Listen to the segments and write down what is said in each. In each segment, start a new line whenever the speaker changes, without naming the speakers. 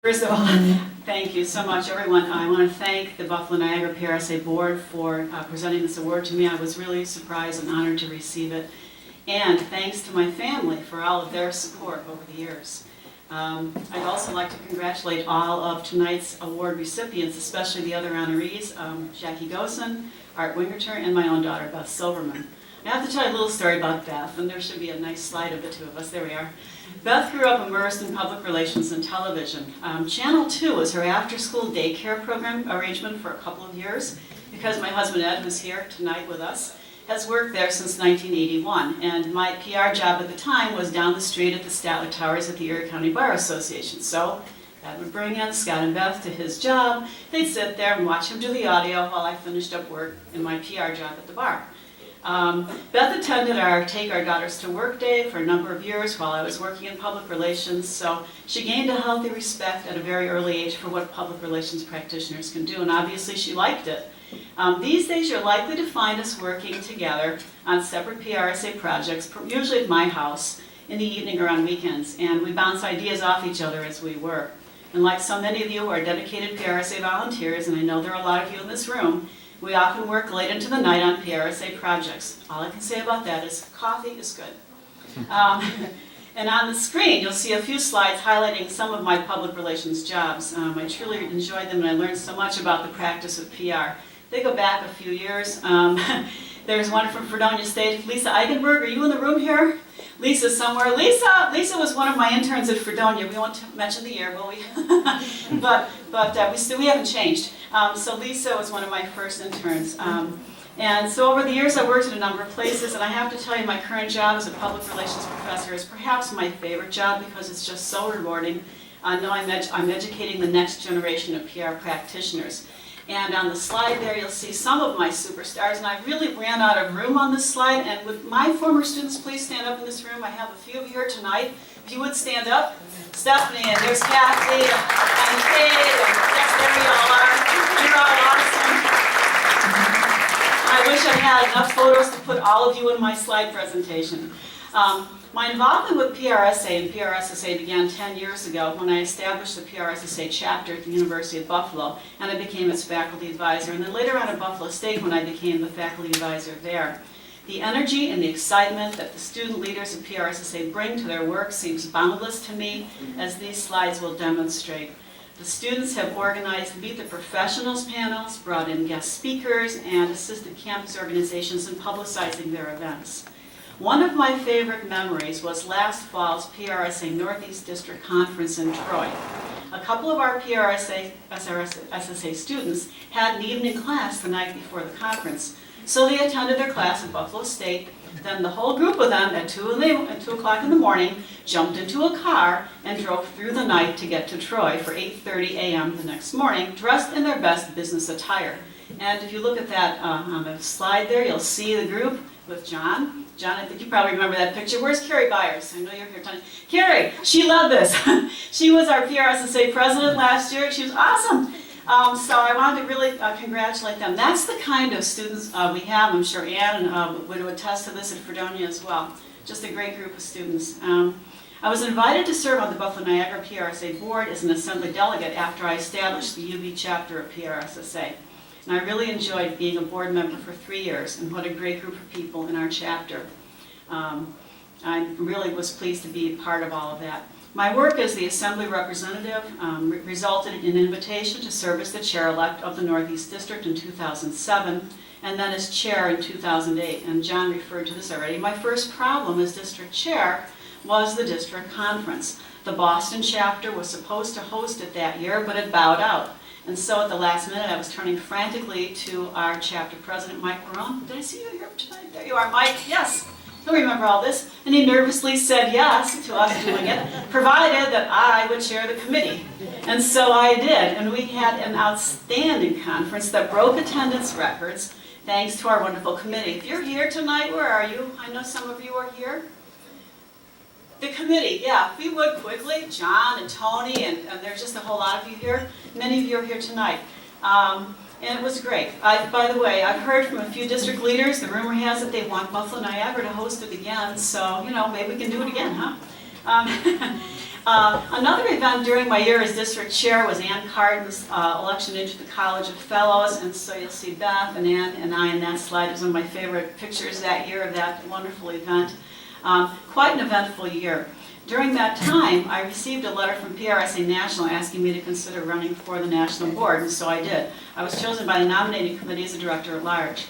First of all, thank you so much, everyone. I want to thank the Buffalo Niagara PRSA Board for presenting this award to me. I was really surprised and honored to receive it. And thanks to my family for all of their support over the years. I'd also like to congratulate all of tonight's award recipients, especially the other honorees, Jackie Gosen, Art Wingerter, and my own daughter, Beth Silverman. I have to tell you a little story about Beth, and there should be a nice slide of the two of us. There we are. Beth grew up immersed in public relations and television. Channel 2 was her after-school daycare program arrangement for a couple of years, because my husband Ed, who's here tonight with us, has worked there since 1981, and my PR job at the time was down the street at the Statler Towers at the Erie County Bar Association. So Ed would bring in Scott and Beth to his job. They'd sit there and watch him do the audio while I finished up work in my PR job at the bar. Beth attended our Take Our Daughters to Work Day for a number of years while I was working in public relations, so she gained a healthy respect at a very early age for what public relations practitioners can do, and obviously she liked it. These days you're likely to find us working together on separate PRSA projects, usually at my house, in the evening or on weekends, and we bounce ideas off each other as we work. And like so many of you who are dedicated PRSA volunteers, and I know there are a lot of you in this room, we often work late into the night on PRSA projects. All I can say about that is coffee is good. And on the screen, you'll see a few slides highlighting some of my public relations jobs. I truly enjoyed them, and I learned so much about the practice of PR. They go back a few years. There's one from Fredonia State. Lisa Eigenberg, are you in the room here? Lisa's somewhere. Lisa was one of my interns at Fredonia. We won't mention the year, will we? but we haven't changed. So Lisa was one of my first interns. And so over the years I worked in a number of places, and I have to tell you my current job as a public relations professor is perhaps my favorite job because it's just so rewarding. Knowing I'm educating the next generation of PR practitioners. And on the slide there you'll see some of my superstars, and I really ran out of room on this slide, and would my former students please stand up in this room? I have a few of you here tonight. If you would stand up. Stephanie, and there's Kathy, and Kate, and yes, there you all are. You're all awesome. I wish I had enough photos to put all of you in my slide presentation. My involvement with PRSA and PRSSA began 10 years ago when I established the PRSSA chapter at the University of Buffalo, and I became its faculty advisor, and then later on at Buffalo State when I became the faculty advisor there. The energy and the excitement that the student leaders of PRSSA bring to their work seems boundless to me, as these slides will demonstrate. The students have organized Meet the Professionals panels, brought in guest speakers, and assisted campus organizations in publicizing their events. One of my favorite memories was last fall's PRSA Northeast District Conference in Troy. A couple of our PRSA SSA students had an evening class the night before the conference, so they attended their class at Buffalo State. Then the whole group of them at 2 o'clock in the morning jumped into a car and drove through the night to get to Troy for 8:30 a.m. the next morning, dressed in their best business attire. And if you look at that on the slide there, you'll see the group with John. John, I think you probably remember that picture. Where's Carrie Byers? I know you're here tonight. Carrie, she led this. She was our PRSSA president last year. She was awesome. So I wanted to really congratulate them. That's the kind of students we have. I'm sure Ann would attest to this at Fredonia as well. Just a great group of students. I was invited to serve on the Buffalo Niagara PRSA board as an assembly delegate after I established the UB chapter of PRSSA. And I really enjoyed being a board member for 3 years, and what a great group of people in our chapter. I really was pleased to be part of all of that. My work as the Assembly representative resulted in an invitation to serve as the chair-elect of the Northeast District in 2007, and then as chair in 2008. And John referred to this already. My first problem as district chair was the district conference. The Boston chapter was supposed to host it that year, but it bowed out. And so at the last minute, I was turning frantically to our chapter president, Mike Brown. Did I see you here tonight? There you are, Mike. Yes. He'll remember all this. And he nervously said yes to us doing it, provided that I would chair the committee. And so I did. And we had an outstanding conference that broke attendance records, thanks to our wonderful committee. If you're here tonight, where are you? I know some of you are here. The committee, yeah, if we would quickly, John and Tony, and there's just a whole lot of you here. Many of you are here tonight. And it was great. By the way, I've heard from a few district leaders, the rumor has it they want Buffalo Niagara to host it again, so, maybe we can do it again, huh? Another event during my year as district chair was Ann Carden's election into the College of Fellows, and so you'll see Beth and Ann and I in that slide. It was one of my favorite pictures that year of that wonderful event. Quite an eventful year. During that time, I received a letter from PRSA National asking me to consider running for the national board, and so I did. I was chosen by the nominating committee as a director at large.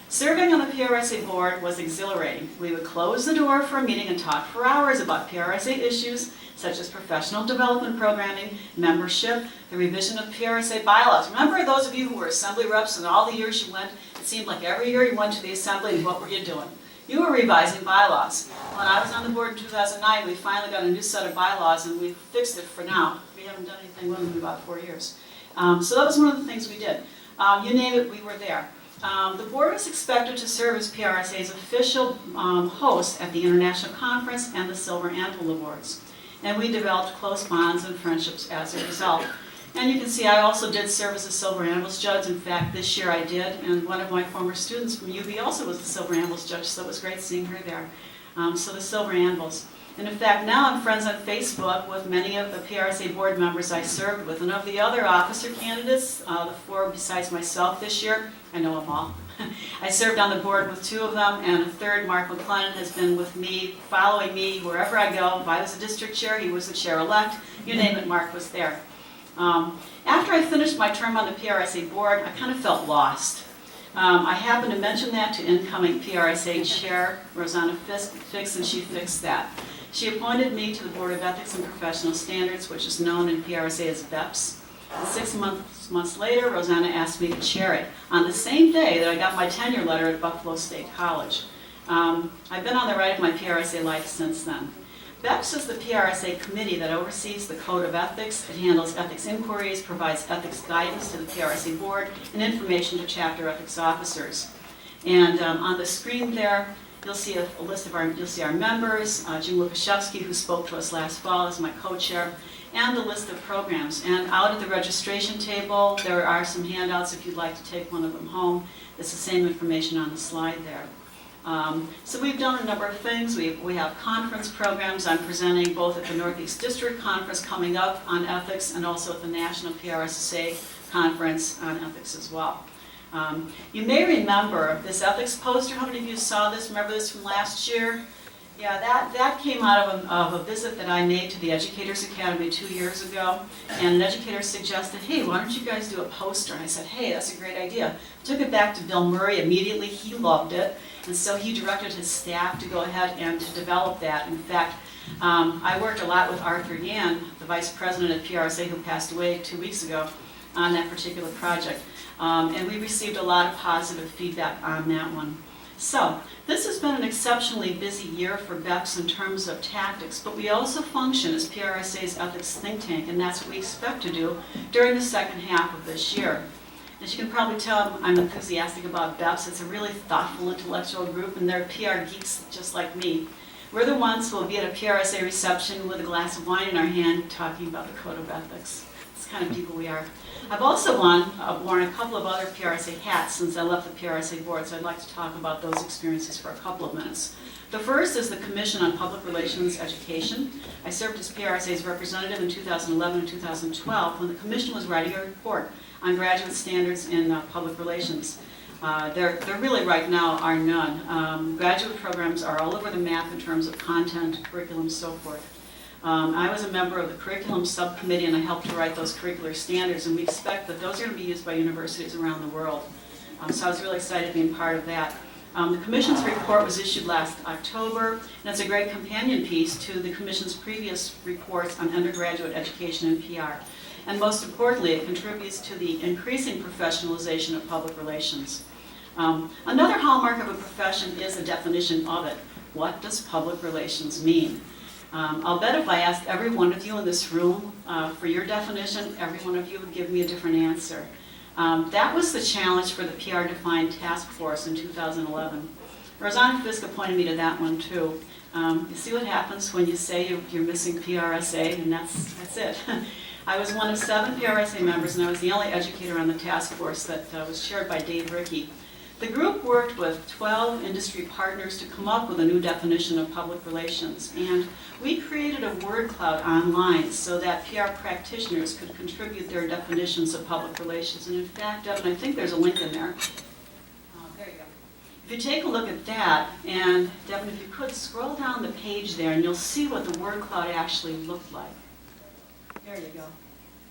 Serving on the PRSA board was exhilarating. We would close the door for a meeting and talk for hours about PRSA issues such as professional development programming, membership, the revision of PRSA bylaws. Remember those of you who were assembly reps and all the years you went, it seemed like every year you went to the assembly and what were you doing? You were revising bylaws. When I was on the board in 2009, we finally got a new set of bylaws and we fixed it for now. We haven't done anything with them in about 4 years. So that was one of the things we did. You name it, we were there. The board was expected to serve as PRSA's official host at the International Conference and the Silver Anvil Awards. And we developed close bonds and friendships as a result. And you can see I also did serve as a Silver Anvils judge. In fact, this year I did, and one of my former students from UB also was the Silver Anvils judge, so it was great seeing her there. So the Silver Anvils. And in fact, now I'm friends on Facebook with many of the PRSA board members I served with. And of the other officer candidates, the 4 besides myself this year, I know them all. I served on the board with 2 of them, and a third, Mark McClellan, has been with me, following me wherever I go. If I was a district chair, he was the chair-elect. You name it, Mark was there. After I finished my term on the PRSA board, I kind of felt lost. I happened to mention that to incoming PRSA chair, Rosanna Fix, and she fixed that. She appointed me to the Board of Ethics and Professional Standards, which is known in PRSA as BEPS. And 6 months later, Rosanna asked me to chair it on the same day that I got my tenure letter at Buffalo State College. I've been on the right of my PRSA life since then. BEPS is the PRSA committee that oversees the Code of Ethics. It handles ethics inquiries, provides ethics guidance to the PRSA board, and information to chapter ethics officers. And on the screen there, you'll see a list of our members, Jim Lukashevsky, who spoke to us last fall as my co-chair, and the list of programs. And out at the registration table, there are some handouts if you'd like to take one of them home. It's the same information on the slide there. So we've done a number of things. We have conference programs. I'm presenting both at the Northeast District Conference coming up on ethics and also at the National PRSA Conference on ethics as well. You may remember this ethics poster. How many of you saw this? Remember this from last year? Yeah, that came out of a visit that I made to the Educators Academy 2 years ago. And an educator suggested, hey, why don't you guys do a poster? And I said, hey, that's a great idea. Took it back to Bill Murray immediately. He loved it. And so he directed his staff to go ahead and to develop that. In fact, I worked a lot with Arthur Yan, the vice president at PRSA who passed away 2 weeks ago, on that particular project. And we received a lot of positive feedback on that one. So, this has been an exceptionally busy year for BEPS in terms of tactics, but we also function as PRSA's ethics think tank, and that's what we expect to do during the second half of this year. As you can probably tell, I'm enthusiastic about BEPS. It's a really thoughtful intellectual group, and they're PR geeks just like me. We're the ones who will be at a PRSA reception with a glass of wine in our hand talking about the Code of Ethics. It's the kind of people we are. I've also worn a couple of other PRSA hats since I left the PRSA board, so I'd like to talk about those experiences for a couple of minutes. The first is the Commission on Public Relations Education. I served as PRSA's representative in 2011 and 2012 when the Commission was writing a report on graduate standards in public relations. There really right now are none. Graduate programs are all over the map in terms of content, curriculum, so forth. I was a member of the curriculum subcommittee and I helped to write those curricular standards, and we expect that those are going to be used by universities around the world. So I was really excited to be part of that. The Commission's report was issued last October, and it's a great companion piece to the Commission's previous reports on undergraduate education and PR. And most importantly, it contributes to the increasing professionalization of public relations. Another hallmark of a profession is a definition of it. What does public relations mean? I'll bet if I asked every one of you in this room for your definition, every one of you would give me a different answer. That was the challenge for the PR Defined Task Force in 2011. Rosanna Fisk appointed me to that one too. You see what happens when you say you're missing PRSA, and that's it. I was one of 7 PRSA members, and I was the only educator on the task force that was chaired by Dave Rickey. The group worked with 12 industry partners to come up with a new definition of public relations, and we created a word cloud online so that PR practitioners could contribute their definitions of public relations. And in fact, Devin, I think there's a link in there. There you go. If you take a look at that, and Devin, if you could scroll down the page there, and you'll see what the word cloud actually looked like. There you go.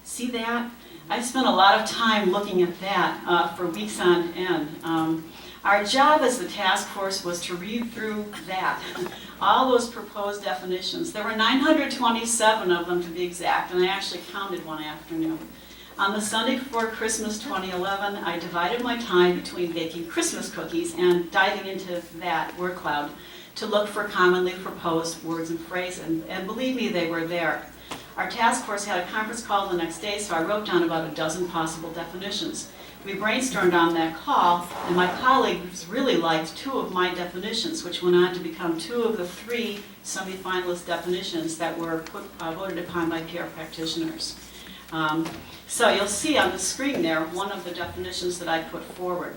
See that? I spent a lot of time looking at that for weeks on end. Our job as the task force was to read through that, all those proposed definitions. There were 927 of them to be exact, and I actually counted one afternoon. On the Sunday before Christmas 2011, I divided my time between baking Christmas cookies and diving into that word cloud to look for commonly proposed words and phrases, and believe me, they were there. Our task force had a conference call the next day, so I wrote down about a dozen possible definitions. We brainstormed on that call, and my colleagues really liked 2 of my definitions, which went on to become 2 of the 3 semi-finalist definitions that were voted upon by PR practitioners. So you'll see on the screen there one of the definitions that I put forward.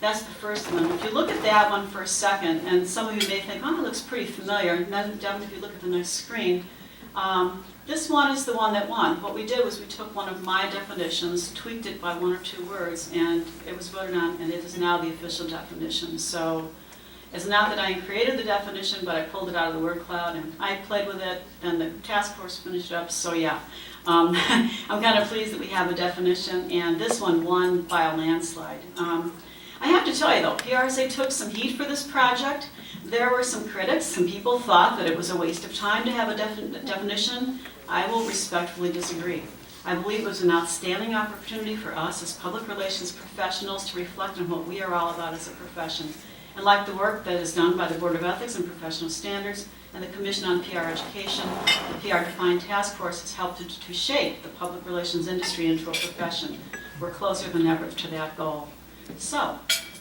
That's the first one. If you look at that one for a second, and some of you may think, oh, it looks pretty familiar, and then if you look at the next screen, this one is the one that won. What we did was we took one of my definitions, tweaked it by 1 or 2 words, and it was voted on, and it is now the official definition. So it's not that I created the definition, but I pulled it out of the word cloud, and I played with it, and the task force finished it up, so yeah. I'm kind of pleased that we have a definition, and this one won by a landslide. I have to tell you though, PRSA took some heat for this project. There were some critics. Some people thought that it was a waste of time to have a definition. I will respectfully disagree. I believe it was an outstanding opportunity for us as public relations professionals to reflect on what we are all about as a profession. And like the work that is done by the Board of Ethics and Professional Standards and the Commission on PR Education, the PR Defined Task Force has helped to shape the public relations industry into a profession. We're closer than ever to that goal. So,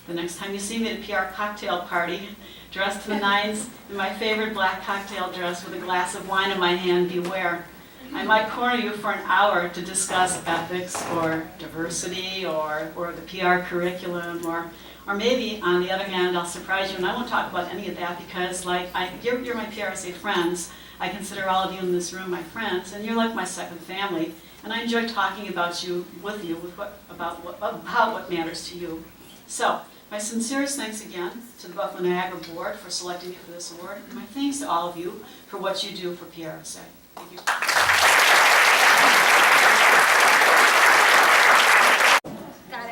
the next time you see me at a PR cocktail party, dressed to the nines in my favorite black cocktail dress with a glass of wine in my hand, beware. I might corner you for an hour to discuss ethics or diversity or the PR curriculum or maybe, on the other hand, I'll surprise you and I won't talk about any of that because you're my PRSA friends. I consider all of you in this room my friends, and you're like my second family. And I enjoy talking about what matters to you. So, my sincerest thanks again to the Buffalo Niagara Board for selecting me for this award, and my thanks to all of you for what you do for PRSA. Thank you.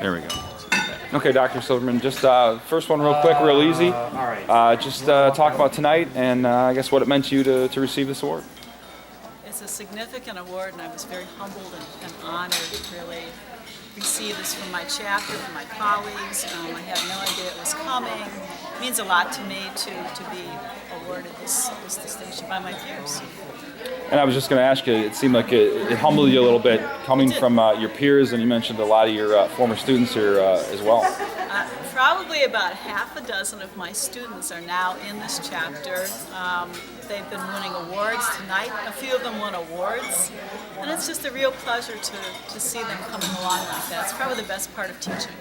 There we go. Okay, Dr. Silverman, just first one real quick, real easy.
All right.
Just talk about tonight and I guess what it meant to you to receive this award.
It's a significant award, and I was very humbled and honored to really receive this from my chapter, from my colleagues. I had no idea it was coming. It means a lot to me to be awarded this distinction by my peers.
And I was just going to ask you, it seemed like it humbled you a little bit coming from your peers, and you mentioned a lot of your former students here as well.
Probably about half a dozen of my students are now in this chapter. They've been winning awards tonight. A few of them won awards. And it's just a real pleasure to see them coming along like that. It's probably the best part of teaching.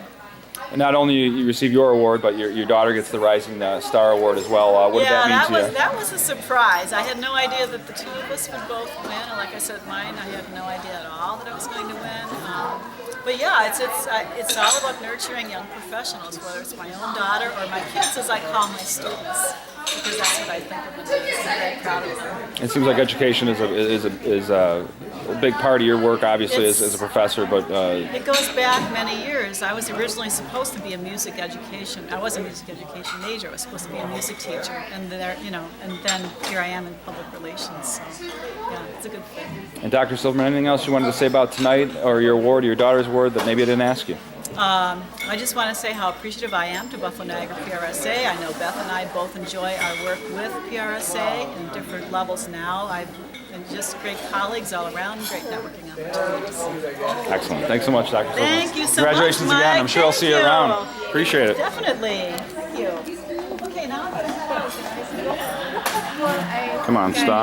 And not only you receive your award, but your daughter gets the Rising Star Award as well. What did that mean to you?
That was a surprise. I had no idea that the 2 of us would both win. And like I said, mine, I had no idea at all that I was going to win. But yeah, it's all about nurturing young professionals, whether it's my own daughter or my kids, as I call my students, because that's what I think of them as. I'm very proud of them.
It seems like education is a big part of your work, obviously, as a professor. But
it goes back many years. I was originally supposed to be a music education. I was a music education major. I was supposed to be a music teacher, and then here I am in public relations. So yeah, it's a good thing.
And Dr. Silverman, anything else you wanted to say about tonight or your award, or your daughter's award, that maybe I didn't ask you?
I just want to say how appreciative I am to Buffalo Niagara PRSA. I know Beth and I both enjoy our work with PRSA in different levels now. And just great colleagues all around, great networking opportunities.
Excellent. Thanks so much, Dr. Silverman.
Thank you so
Congratulations
much, Mike.
again. I'm sure I'll see you around. Appreciate it.
Definitely. Thank you. Okay, now I'm going to
Come on, stop.